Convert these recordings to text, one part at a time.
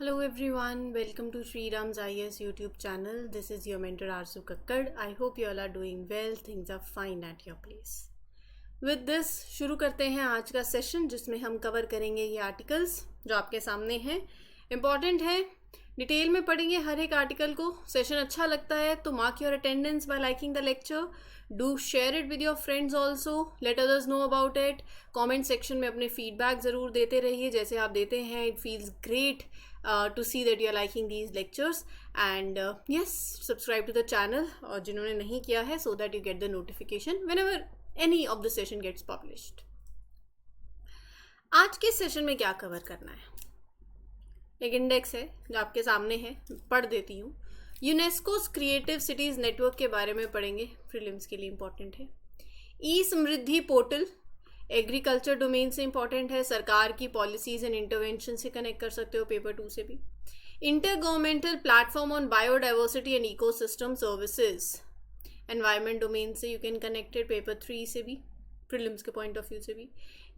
Hello everyone, welcome to Sri Ram's IS YouTube channel. This is your mentor Arzu Kakkad. I hope you all are doing well. Things are fine at your place. With this शुरू करते हैं आज का session जिसमें हम cover करेंगे ये articles जो आपके सामने हैं. इम्पॉर्टेंट है, डिटेल में पढ़ेंगे हर एक आर्टिकल को. सेशन अच्छा लगता है तो mark your attendance bye liking the lecture. Do share it with your friends also. Let others know about it. Comment section में अपने फीडबैक ज़रूर देते रहिए जैसे आप देते हैं. It feels great to see that you are liking these lectures and yes, subscribe to the channel और जिन्होंने नहीं किया है so that you get the notification whenever any of the session gets published. आज के सेशन में क्या cover करना है, एक इंडेक्स है जो आपके सामने है, पढ़ देती हूँ. यूनेस्कोस क्रिएटिव सिटीज़ नेटवर्क के बारे में पढ़ेंगे, प्रीलिम्स के लिए इम्पॉर्टेंट है. ई समृद्धि पोर्टल एग्रीकल्चर डोमेन से इंपॉर्टेंट है. सरकार की पॉलिसीज एंड इंटरवेंशन से कनेक्ट कर सकते हो, पेपर 2 से भी. Inter governmental platform on biodiversity and ecosystem services environment domain से यू कैन कनेक्टेड, पेपर 3 से भी, प्रीलिम्स के पॉइंट ऑफ व्यू से भी.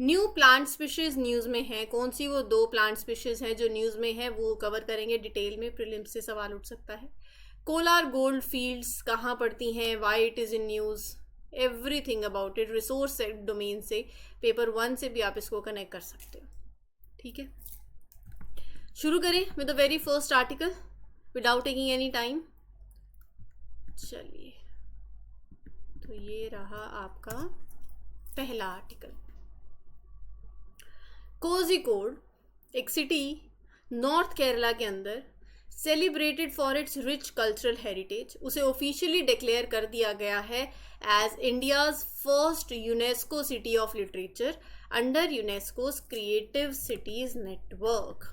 न्यू प्लांट स्पीशीज न्यूज़ में है, कौन सी वो 2 प्लांट स्पीशीज हैं जो न्यूज़ में है वो कवर करेंगे डिटेल में, प्रीलिम्स से सवाल उठ सकता है. कोलार गोल्ड फील्ड्स कहाँ पड़ती हैं, why it is in news, everything about it. Resource domain से पेपर 1 से भी आप इसको कनेक्ट कर सकते हो. ठीक है, शुरू करें with the very first article without taking any time. चलिए, तो ये रहा आपका पहला आर्टिकल. कोझिकोड एक सिटी नॉर्थ केरला के अंदर celebrated for its rich cultural heritage, उसे ऑफिशियली डिक्लेयर कर दिया गया है as India's first UNESCO city of literature under UNESCO's creative cities network.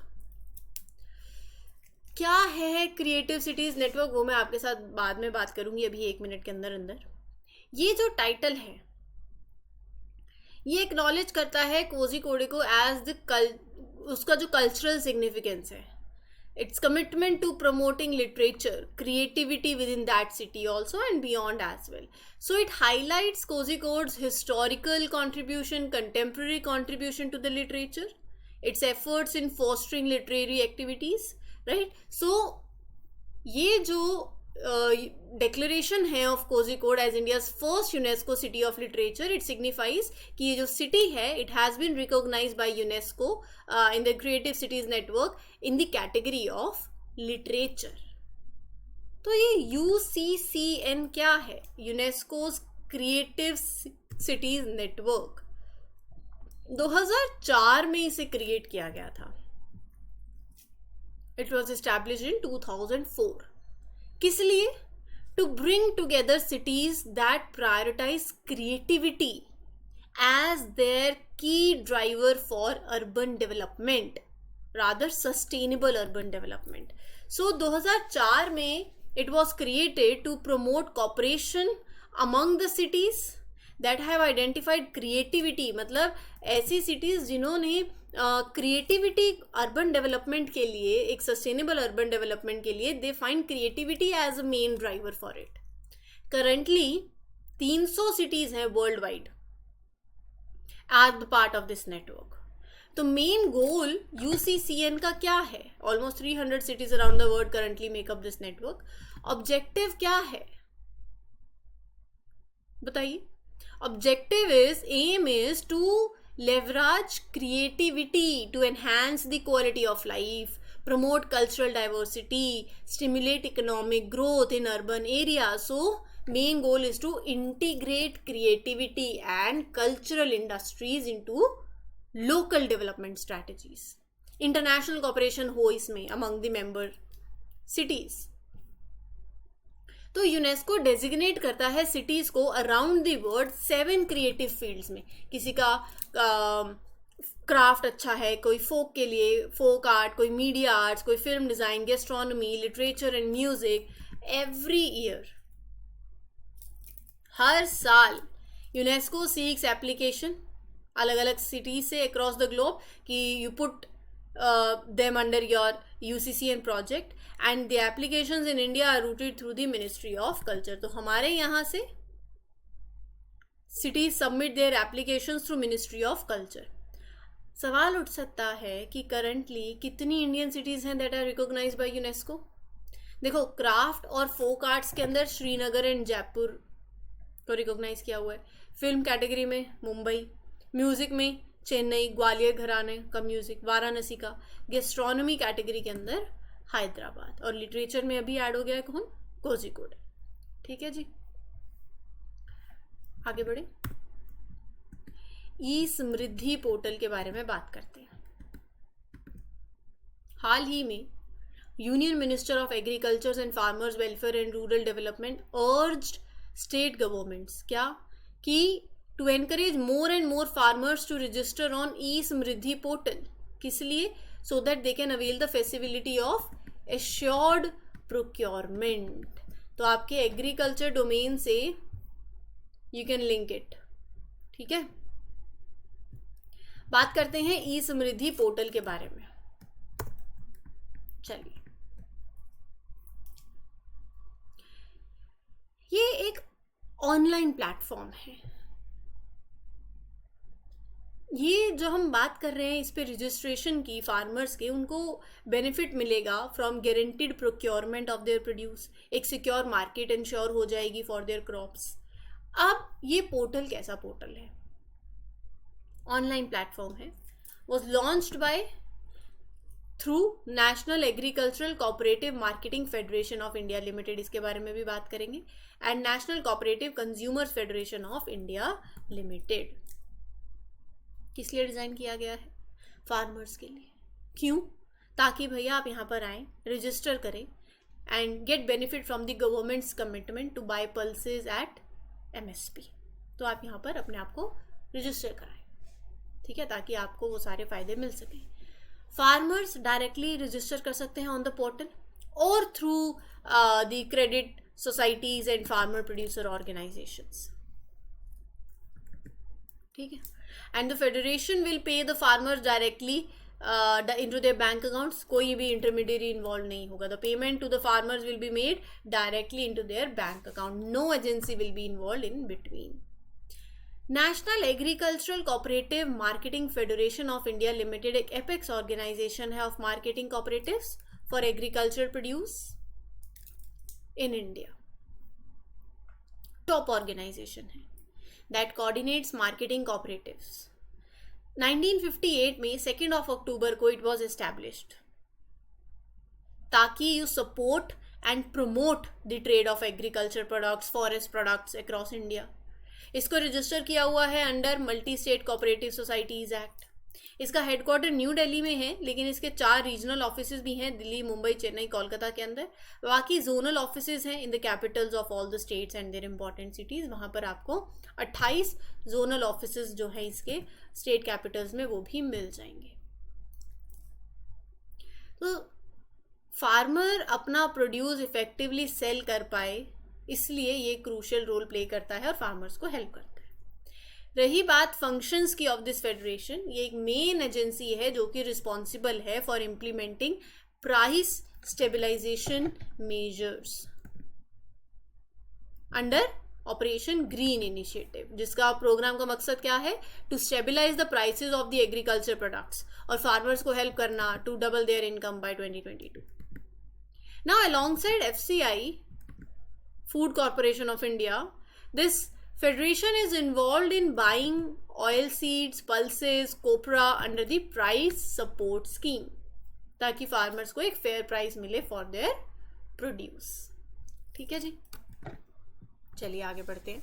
क्या है क्रिएटिव सिटीज नेटवर्क, वो मैं आपके साथ बाद में बात करूंगी, अभी 1 मिनट के अंदर अंदर. ये जो टाइटल है ये एक्नॉलेज करता है कोझिकोड को एज उसका जो कल्चरल सिग्निफिकेंस है. Its commitment to promoting literature, creativity within that city also and beyond as well. So it highlights Kozhikod's historical contribution, contemporary contribution to the literature, its efforts in fostering literary activities, right? So ये जो declaration है of Kozhikode as India's first UNESCO city of literature, it signifies कि ये जो city है it has been recognized by UNESCO in the creative cities network in the category of literature. तो ये UCCN क्या है, यूनेस्कोस क्रिएटिव सिटीज नेटवर्क. 2004 में इसे क्रिएट किया गया था. It was established in 2004. किस लिए? To bring together cities that prioritize creativity as their key driver for urban development, rather sustainable urban development. So 2004 में it was created to promote cooperation among the cities that have identified creativity, मतलब ऐसी cities जिन्होंने creativity urban development के लिए, एक sustainable urban development के लिए they find creativity as a main driver for it. Currently 300 cities हैं worldwide as the part of this network. तो मेन गोल UCCN का क्या है? Almost 300 cities around the world currently make up this network. Objective क्या है बताइए? Objective is, aim is to leverage creativity to enhance the quality of life, promote cultural diversity, stimulate economic growth in urban areas. So main goal is to integrate creativity and cultural industries into local development strategies. International cooperation हो इसमें among the member cities. तो UNESCO designate करता है cities को around the world 7 creative fields में. किसी का craft अच्छा है, कोई फोक के लिए फोक आर्ट, कोई मीडिया आर्ट्स, कोई film design, gastronomy, literature and music. Every year, हर साल यूनेस्को सीक्स एप्लीकेशन अलग अलग सिटीज से अक्रॉस द ग्लोब कि you put them under your UCCN project and the applications in India are routed through the Ministry of Culture. तो हमारे यहाँ से cities submit their applications through Ministry of Culture. सवाल उठ सकता है कि करंटली कितनी इंडियन सिटीज़ हैं that are recognised by UNESCO. देखो, क्राफ्ट और फोक आर्ट्स के अंदर श्रीनगर एंड जयपुर को रिकॉग्नाइज किया हुआ है। फिल्म कैटेगरी में मुंबई, म्यूजिक में चेन्नई ग्वालियर घराने का म्यूजिक, वाराणसी का, गेस्ट्रोनॉमी कैटेगरी के अंदर हैदराबाद, और लिटरेचर में अभी ऐड हो गया है कौन, कोझिकोड। ठीक है जी, आगे बढ़े। ई समृद्धि पोर्टल के बारे में बात करते हैं। हाल ही में union minister of agriculture and farmers welfare and rural development urged state governments क्या कि to encourage more and more farmers to register on e Samriddhi portal. किस लिए? So that they can avail the facility of assured procurement. तो आपके agriculture domain से you can link it. ठीक है, बात करते हैं ई समृद्धि पोर्टल के बारे में। चलिए, ये एक ऑनलाइन प्लेटफॉर्म है। ये जो हम बात कर रहे हैं इस पे रजिस्ट्रेशन की फार्मर्स के, उनको बेनिफिट मिलेगा from guaranteed procurement of their produce. एक सिक्योर मार्केट इंश्योर हो जाएगी फॉर देयर क्रॉप्स। अब ये पोर्टल कैसा पोर्टल है? ऑनलाइन प्लेटफॉर्म है, was launched by through national agricultural cooperative marketing federation of India limited, इसके बारे में भी बात करेंगे, and national cooperative consumers federation of India limited. किस लिए डिज़ाइन किया गया है? फार्मर्स के लिए। क्यों? ताकि भैया आप यहाँ पर आएँ, रजिस्टर करें and get benefit from the government's commitment to buy pulses at MSP। तो आप यहाँ पर अपने आप को रजिस्टर कराएं, ठीक है, ताकि आपको वो सारे फायदे मिल सकें। फार्मर्स डायरेक्टली रजिस्टर कर सकते हैं ऑन द पोर्टल और through the credit societies and farmer producer organisations. ठीक है, and the federation will pay the farmers directly into their bank accounts। कोई भी इंटरमीडियरी इन्वॉल्व नहीं होगा। The payment to the farmers will be made directly into their bank account। No agency will be involve in between. National agricultural cooperative marketing federation of India limited एक apex organisation है of marketing cooperatives for agriculture produce in India. Top organisation है that coordinates marketing cooperatives. 1958 में 2 अक्टूबर को it was established ताकि you support and promote the trade of agriculture products, forest products across India. इसको register किया हुआ है under multi state cooperative societies act. इसका हेडक्वार्टर न्यू दिल्ली में है, लेकिन इसके 4 रीजनल ऑफिसेज भी हैं दिल्ली, मुंबई, चेन्नई, कोलकाता के अंदर। बाकी जोनल ऑफिसेज हैं in the Capitals of all the states and there important cities. वहाँ पर आपको 28 जोनल ऑफिसेज जो हैं इसके स्टेट कैपिटल्स में, वो भी मिल जाएंगे। तो फार्मर अपना प्रोड्यूस इफेक्टिवली सेल कर पाए, इसलिए ये क्रूशियल रोल प्ले करता है और फार्मर्स को हेल्प करता है। रही बात फंक्शंस की ऑफ दिस फेडरेशन, ये एक मेन एजेंसी है जो कि रिस्पॉन्सिबल है for implementing price stabilisation measures under operation green initiative, जिसका प्रोग्राम का मकसद क्या है? To stabilise the prices of the agriculture products और फार्मर्स को हेल्प करना to double their income by 2022। Now alongside FCI, Food Corporation of India, this federation is involved in buying oil seeds, pulses, copra under the price support scheme, ताकि farmers को एक fair price मिले for their produce. ठीक है जी, चलिए आगे बढ़ते हैं।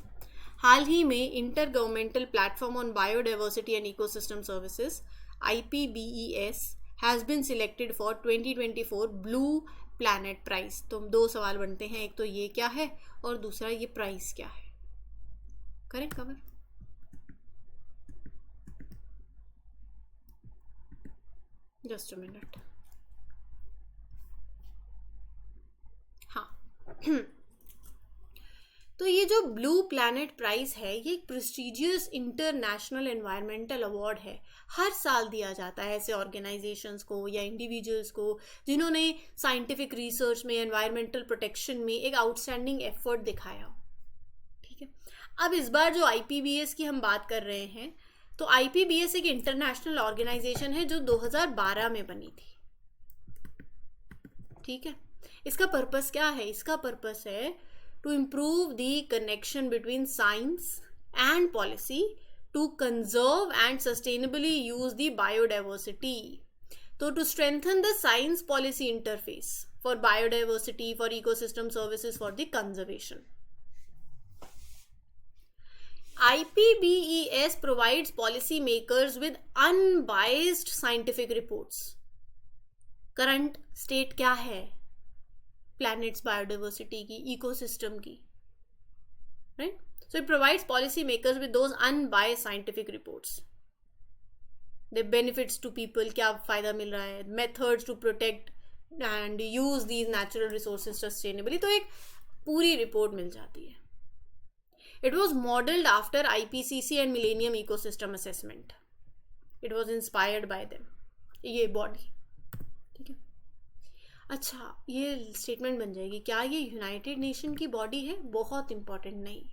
हाल ही में intergovernmental platform on biodiversity and ecosystem services IPBES has been selected for 2024 blue planet prize. तो 2 सवाल बनते हैं, एक तो ये क्या है और दूसरा ये प्राइस क्या है। Correct cover. Just a minute. हाँ तो ये जो ब्लू प्लैनेट प्राइज है, ये एक प्रेस्टिजियस इंटरनेशनल एनवायरमेंटल अवार्ड है। हर साल दिया जाता है ऐसे ऑर्गेनाइजेशंस को या इंडिविजुअल्स को जिन्होंने साइंटिफिक रिसर्च में, एनवायरमेंटल प्रोटेक्शन में एक आउटस्टैंडिंग एफर्ट दिखाया। ठीक है, अब इस बार जो IPBES की हम बात कर रहे हैं, तो IPBES एक इंटरनेशनल ऑर्गेनाइजेशन है जो 2012 में बनी थी, ठीक है। इसका पर्पस क्या है? इसका पर्पस है to improve the connection between science and policy to conserve and sustainably use the biodiversity. तो to strengthen the science policy interface for biodiversity, for ecosystem services, for the conservation. IPBES provides policymakers with unbiased scientific reports. Current state क्या है planet's biodiversity की, ecosystem की, right? So it provides policymakers with those unbiased scientific reports. The benefits to people, क्या फायदा मिल रहा है, methods to protect and use these natural resources sustainably, तो एक पूरी रिपोर्ट मिल जाती है. It was modeled after IPCC and Millennium Ecosystem Assessment. It was inspired by them. ये बॉडी, ठीक है. अच्छा, ये स्टेटमेंट बन जाएगी, क्या ये यूनाइटेड नेशन की बॉडी है? बहुत इंपॉर्टेंट. नहीं,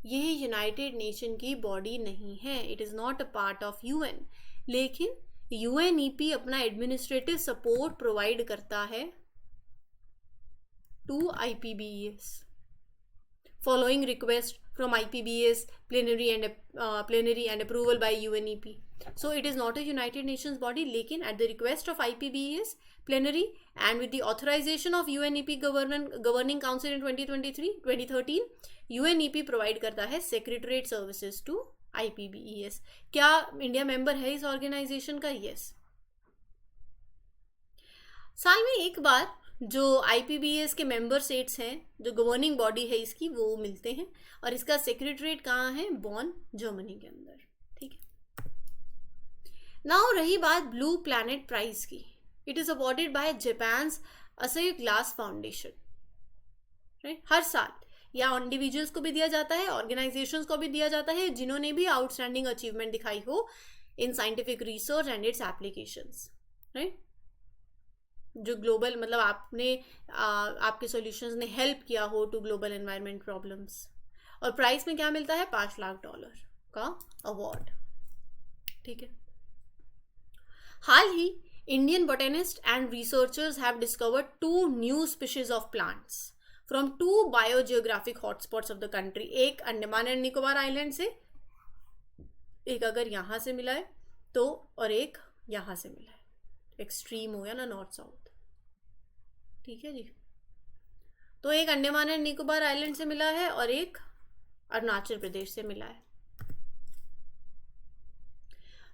ये यूनाइटेड नेशन की बॉडी नहीं है. It is not a part of UN. लेकिन UNEP अपना एडमिनिस्ट्रेटिव सपोर्ट प्रोवाइड करता है to IPBES following request from IPBES plenary and approval by UNEP. So it is not a United Nations body, लेकिन at the request of IPBES plenary and with the authorization of UNEP governing council in 2013 UNEP provide करता है secretariat services to IPBES. क्या India member है इस organisation का? Yes. साल में एक बार जो IPBES के मेंबर स्टेट्स हैं, जो गवर्निंग बॉडी है इसकी, वो मिलते हैं. और इसका सेक्रेटरीट कहाँ है? बॉन, जर्मनी के अंदर, ठीक है. नाउ रही बात ब्लू प्लैनेट प्राइज की. It is awarded by Japan's Asahi Glass Foundation, right. हर साल या इंडिविजुअल्स को भी दिया जाता है, ऑर्गेनाइजेशंस को भी दिया जाता है जिन्होंने भी आउटस्टैंडिंग अचीवमेंट दिखाई हो in scientific research and it's applications, right. जो ग्लोबल, मतलब आपके सॉल्यूशंस ने हेल्प किया हो टू ग्लोबल एनवायरनमेंट प्रॉब्लम्स. और प्राइस में क्या मिलता है? $5 लाख का अवार्ड, ठीक है. हाल ही Indian botanist and researchers have discovered 2 new species of plants from 2 biogeographic hotspots of the country. एक अंडमान एंड निकोबार आइलैंड से, एक अगर यहाँ से मिला है तो, और एक यहाँ से मिला है. एक्सट्रीम हो गया ना, नॉर्थ साउथ, ठीक है जी. तो एक अंडमान एंड निकोबार आइलैंड से मिला है और एक अरुणाचल प्रदेश से मिला है.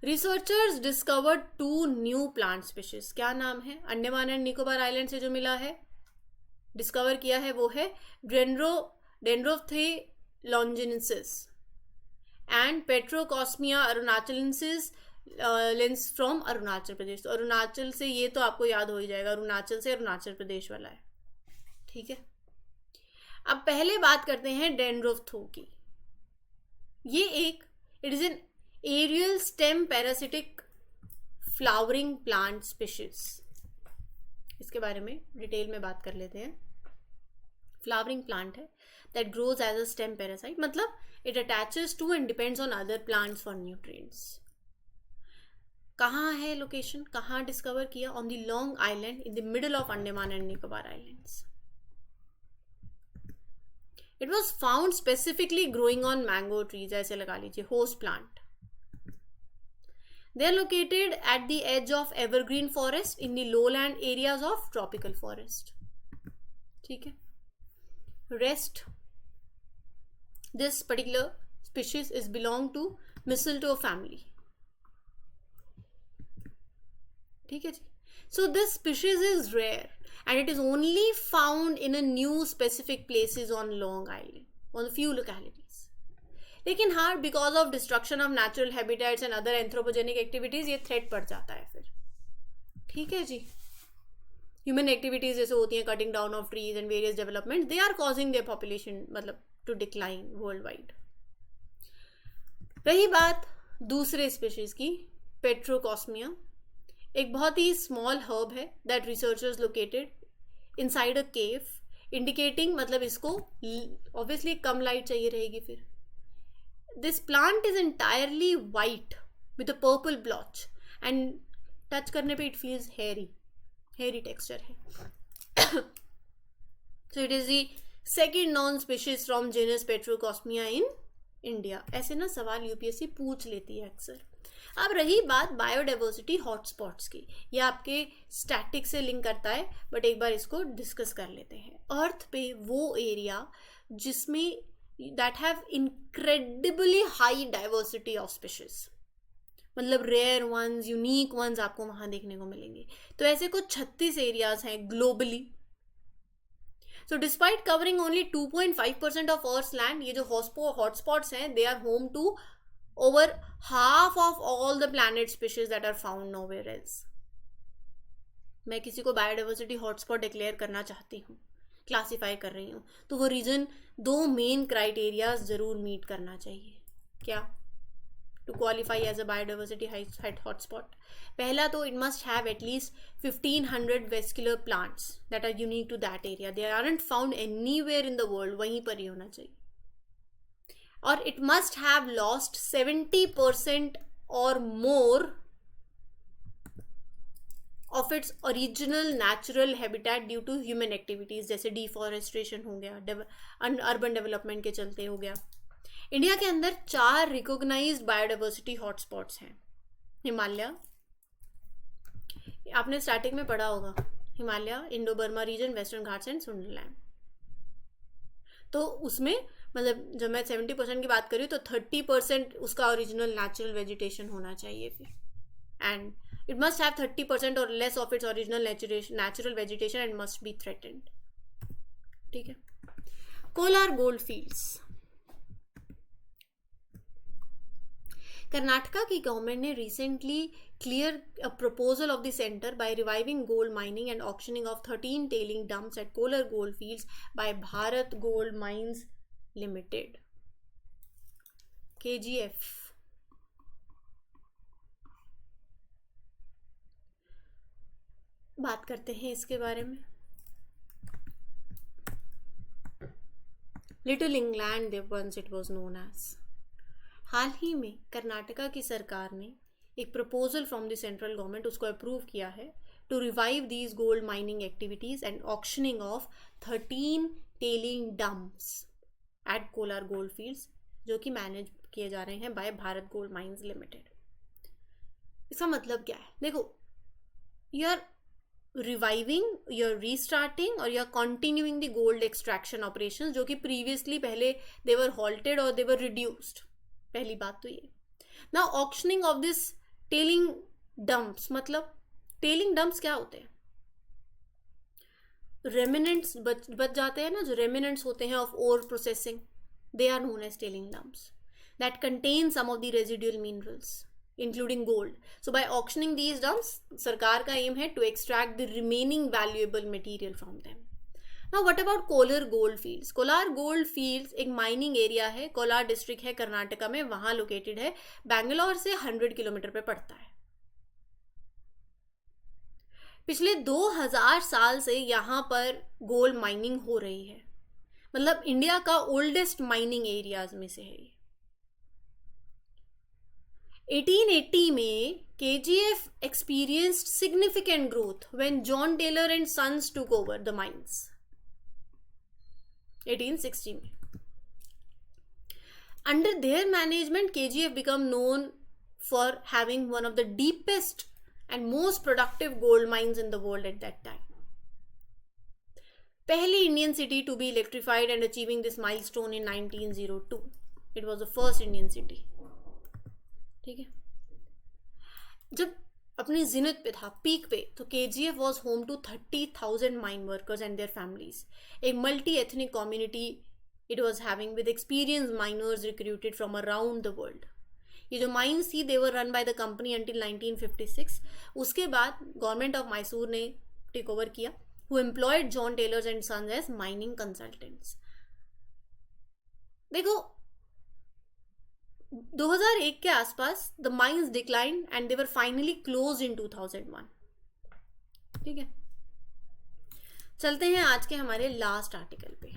Researchers discovered 2 new plant species. क्या नाम है? अंडमान एंड निकोबार आइलैंड से जो मिला है, डिस्कवर किया है, वो है डेंड्रोफ्थे लॉन्जिनेंसिस and पेट्रोकॉस्मिया अरुणाचलेंसिस lens from Arunachal Pradesh. तो अरुणाचल से, ये तो आपको याद हो ही जाएगा, अरुणाचल से अरुणाचल प्रदेश वाला है, ठीक है. अब पहले बात करते हैं डेंड्रोफ्थो की. It is an aerial stem parasitic flowering plant species. इसके बारे में डिटेल में बात कर लेते हैं. फ्लावरिंग प्लांट है that grows as a stem parasite, मतलब it attaches to and depends on other plants for nutrients. कहाँ है लोकेशन? कहाँ डिस्कवर किया? On the Long Island in the middle of Andaman and Nicobar islands. It was found specifically growing on mango trees, ऐसे लगा लीजिए, host plant. They are located at the edge of evergreen forest in the lowland areas of tropical forest. ठीक है. Rest, this particular species is belong to mistletoe family. ठीक है जी. So this species is rare and it is only found in a new specific places on Long Island, on a few localities. लेकिन हाँ, because of destruction of natural habitats and other anthropogenic activities ये threat पड़ जाता है फिर, ठीक है जी. Human activities जैसे होती हैं, cutting down of trees and various development, they are causing their population, मतलब टू डिक्लाइन वर्ल्ड वाइड. रही बात दूसरे स्पीशीज की, पेट्रोकॉस्मिया, एक बहुत ही स्मॉल हर्ब है that researchers located inside a cave, indicating, मतलब इसको ऑब्वियसली कम लाइट चाहिए रहेगी, फिर this plant is entirely white with a purple blotch and touch करने पे इट फील्स हेरी टेक्सचर है. So it is the second known species from genus Petrocosmia in India. ऐसे ना सवाल यूपीएससी पूछ लेती है अक्सर. अब रही बात बायोडाइवर्सिटी हॉटस्पॉट्स की, यह आपके स्टैटिक से लिंक करता है, बट एक बार इसको डिस्कस कर लेते हैं. अर्थ पे वो एरिया जिसमें that have incredibly high diversity of species, मतलब रेयर वंस, यूनिक वंस आपको वहाँ देखने को मिलेंगे. तो ऐसे कुछ 36 एरियाज हैं globally. So despite covering only 2.5% of Earth's land, ये जो hotspots हैं, they are home to over half of all the planet species that are found nowhere else. मैं किसी को बायोडाइवर्सिटी हॉटस्पॉट डिक्लेयर करना चाहती हूँ, क्लासीफाई कर रही हूँ, तो वो रीजन 2 मेन क्राइटेरियाज जरूर मीट करना चाहिए. क्या? To qualify as a biodiversity hotspot. पहला तो it must have at least 1500 vascular plants that are unique to that area. They aren't found anywhere in the world, वहीं पर ही होना चाहिए. और इट मस्ट हैव लॉस्ट 70% और more of its original natural habitat due to human activities, जैसे deforestation हो गया, urban development के चलते हो गया. इंडिया के अंदर 4 रिकॉग्नाइज्ड बायोडाइवर्सिटी हॉटस्पॉट्स हैं. हिमालय, आपने स्टार्टिंग में पढ़ा होगा, Himalaya, Indo Burma region, western Ghats and Sundaland. तो उसमें मतलब जब मैं 70% की बात करी तो 30% उसका ओरिजिनल नेचुरल वेजिटेशन होना चाहिए फिर, एंड इट मस्ट हैव 30% और less of its original natural vegetation and must be threatened. ठीक है. Kolar gold Fields. कर्नाटका की गवर्नमेंट ने recently clear a proposal of the centre by reviving gold mining and auctioning of 13 tailing dumps at Kolar gold Fields by Bharat Gold Mines Limited, KGF. बात करते हैं इसके बारे में. Little England once it was known as. हाल ही में कर्नाटका की सरकार ने एक proposal from the central government उसको अप्रूव किया है to revive these gold mining activities and auctioning of 13 tailing dumps at Kolar gold Fields, जो कि मैनेज किए जा रहे हैं by Bharat Gold Mines Limited. इसका मतलब क्या है? देखो, you are reviving, you are restarting और you are continuing the gold extraction operations, जो कि प्रीवियसली पहले दे वर हॉल्टेड और दे वर रिड्यूस्ड. पहली बात तो ये. Now auctioning of this telling dumps, मतलब टेलिंग डंप्स क्या होते हैं? रेमिनेंट्स बच जाते हैं ना, जो रेमिनेंट्स होते हैं of ore processing, they are known as tailing dumps that contain some of the residual minerals including gold. So by auctioning these dumps, सरकार का एम है to extract the remaining valuable material from them. Now what about Kolar gold fields? Kolar gold fields एक mining area है, Kolar district है कर्नाटका में, वहां located है, बैंगलोर से 100 किलोमीटर पे पड़ता है. पिछले 2000 साल से यहाँ पर गोल्ड माइनिंग हो रही है, मतलब इंडिया का ओल्डेस्ट माइनिंग एरियाज में से है. 1880 में KGF experienced significant growth when John Taylor and Sons took over the mines. 1860 में. Under their management, KGF became known for having one of the deepest and most productive gold mines in the world at that time. पहली Indian city to be electrified and achieving this milestone in 1902. It was the first Indian city. ठीक है. जब अपनी जिनत पे था, peak पे, तो KGF was home to 30,000 mine workers and their families. एक multi ethnic community it was having with experienced miners recruited from around the world. ये जो माइन्स थी, they were run by the company until 1956. उसके बाद government of Mysore ने take over किया, who employed John Taylor and Sons as mining consultants. देखो, 2001 के आसपास the mines decline and they were finally close in 2001. ठीक है. चलते हैं आज के हमारे लास्ट आर्टिकल पे,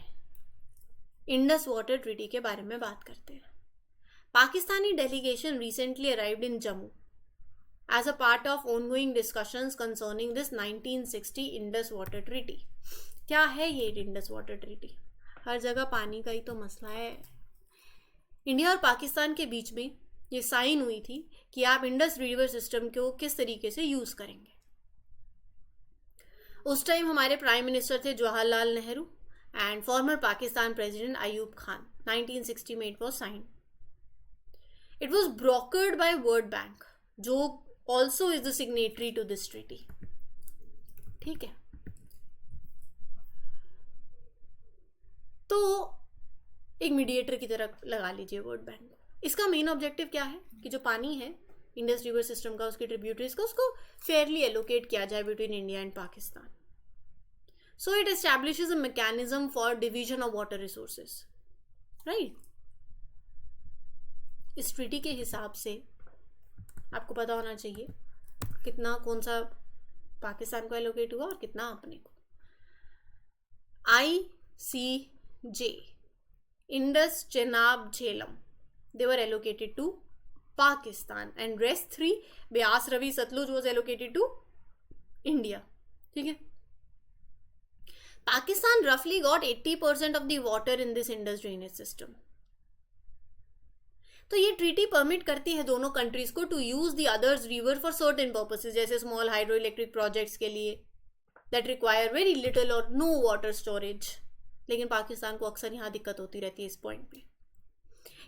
इंडस वाटर ट्रीटी के बारे में बात करते हैं. Pakistani delegation recently arrived in Jammu as a part of ongoing discussions concerning this 1960 Indus Water Treaty. क्या है ये इंडस वाटर ट्रीटी? हर जगह पानी का ही तो मसला है. इंडिया और पाकिस्तान के बीच में ये साइन हुई थी कि आप इंडस रिवर सिस्टम को किस तरीके से यूज करेंगे. उस टाइम हमारे प्राइम मिनिस्टर थे Jawaharlal Nehru and former Pakistan president Ayub Khan. 1960 में it was sign. It was brokered by World Bank, जो also is the signatory to this treaty. ठीक है. तो एक मीडिएटर की तरह लगा लीजिए वर्ल्ड बैंक. इसका मेन ऑब्जेक्टिव क्या है कि जो पानी है इंडस रिवर सिस्टम का, उसकी ट्रिब्यूटरीज का, उसको फेयरली एलोकेट किया जाए between India and Pakistan. So it establishes a mechanism for division of water resources. Right. इस ट्रीटी के हिसाब से आपको पता होना चाहिए कितना कौन सा पाकिस्तान को एलोकेट हुआ और कितना अपने को. ICJ, Indus, Chenab, Jhelum, they were allocated to Pakistan, and rest 3, Beas, Ravi, Satluj was allocated to India. ठीक है. Pakistan roughly got 80% of the water in this Indus drainage system. तो ये ट्रीटी परमिट करती है दोनों countries को to use the other's river for certain purposes, जैसे small hydro electric projects के लिए दैट रिक्वायर वेरी लिटिल और नो वाटर स्टोरेज. लेकिन पाकिस्तान को अक्सर यहाँ दिक्कत होती रहती है इस पॉइंट पे.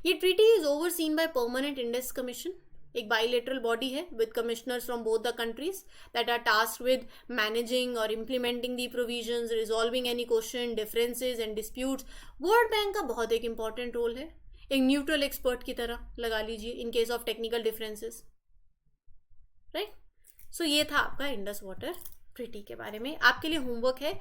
ये treaty is overseen by Permanent Indus Commission. एक बाइलेटरल बॉडी है with commissioners from both the countries that are tasked with managing और implementing the provisions, resolving any question, differences and disputes. World Bank का बहुत एक important role है, एक neutral expert की तरह लगा लीजिए in case of technical differences. Right. So ये था आपका इंडस वाटर ट्रीटी के बारे में. आपके लिए होमवर्क है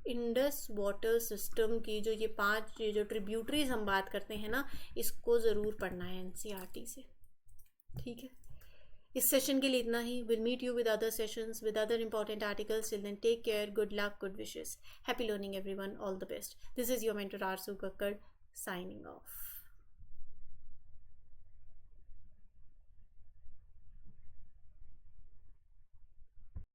इंडस वाटर सिस्टम की जो ये 5 जो ट्रिब्यूटरीज हम बात करते हैं ना, इसको ज़रूर पढ़ना है NCERT से. ठीक है. इस सेशन के लिए इतना ही. Will meet you with other sessions with other important articles. Till then take care, good luck, good wishes, happy learning everyone, all the best. This is your mentor Aarsu Kakkar signing of.